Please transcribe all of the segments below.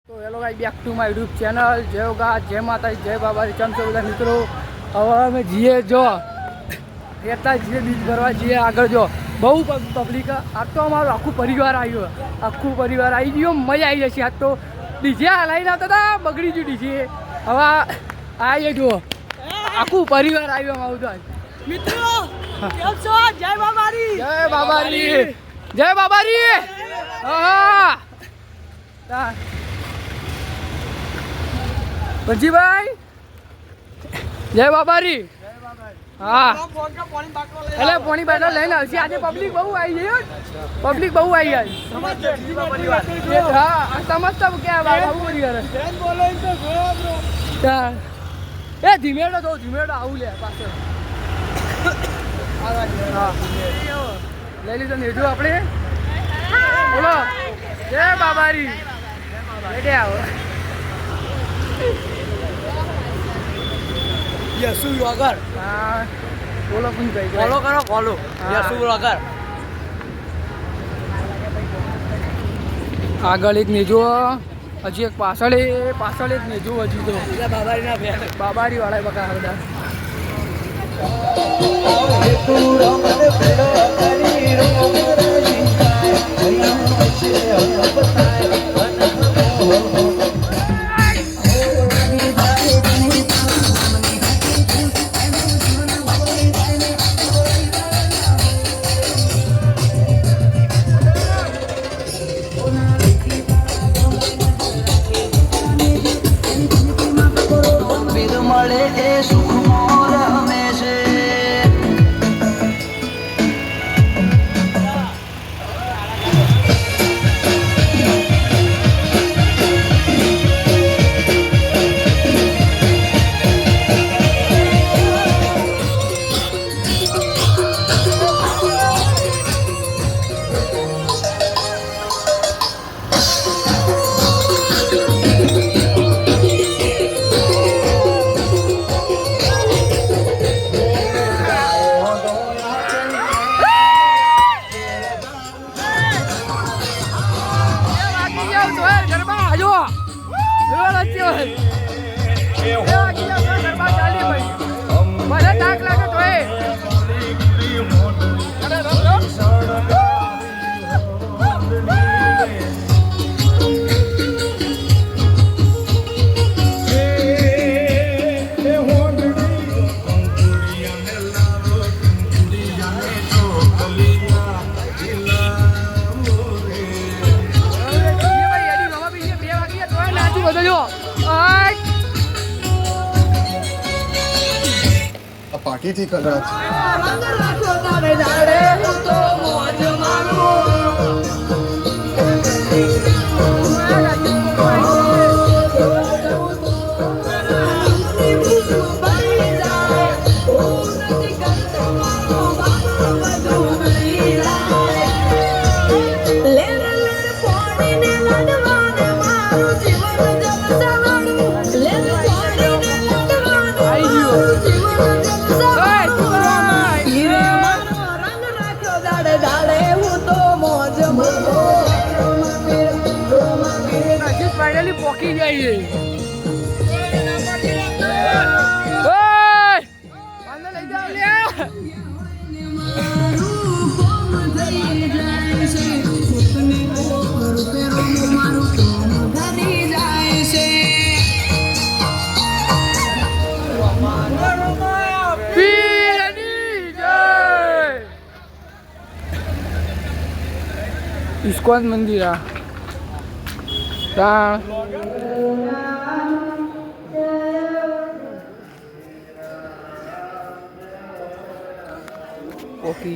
તો hello guys, back to my YouTube channel. જય યોગા, જય માતાજી, જય બાબાજી. કેમ છો બધા મિત્રો? હવે અમે જઈએ જો એટલા જઈએ બીજ ભરવા જઈએ આગળ. જો બહુ પબ્લિક, આજ તો અમારું આખું પરિવાર આવ્યું, આખું પરિવાર આવી ગયું. મજા આવી જશે આજ તો. ડીજે હલાવીને આવતા હતા, બગડી ગયું ડીજે. હવે આવીએ જુઓ, આખું પરિવાર આવ્યું અમારું તો. મિત્રો કેમ છો? જય બાબારી, જય બાબારી, જય બાબારી. હા ભજીભાઈ, જય બાબારી. હા એટલે પોણી બાટલો લઈને આવશે. આજે પબ્લિક બહુ આવી ગઈ, પબ્લિક બહુ આવી ગઈ. હા સમજતા કે બાબુ એ ધીમેડો તો ધીમેડો આવું લે પાછળ. હા લઈ લીધો નેડું આપણે. બોલો જય બાબારી. બેઠે આવો. યસુ વગર હા બોલો ભાઈ, ફોલો કરો, ફોલો યસુ વગર. આગળ એક નેજો, હજી એક પાછળ એક નેજો હજી તો બાબારીના ભેણ બાબારી વાળા બકા બધા. પાર્ટી થી કદાચ ફાઇનલી પોકી જઈએ. લઈ જાવ લે. ઇસ્કોન મંદિર આ ઓકે.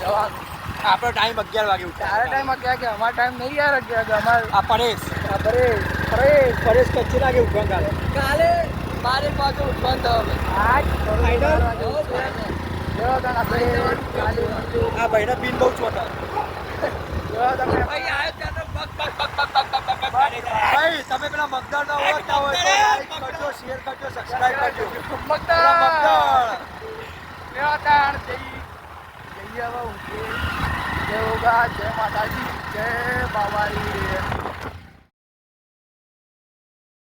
જવાનું આપણો ટાઈમ 11 વાગે તારા ટાઈમ ક્યાં કે અમારા ટાઈમ નહીં યાર અમારે આ પરેશ પરેશ કચ્છી લાગે ઉઠવા કાલે કાલે 12 વાગે ઉઠવાનું થયું આ ભાઈના બિન બહુ ચોટા ભાઈ આયો ત્યારે buck buck buck buck buck buck buck buck ભાઈ તમે પેલા મગદાળ ના ઓળખતા હોય તો લાઈક કરજો શેર કરજો સબસ્ક્રાઇબ કરજો પેલા મગદાળ જય યોગા જય માતાજી જય બાબારી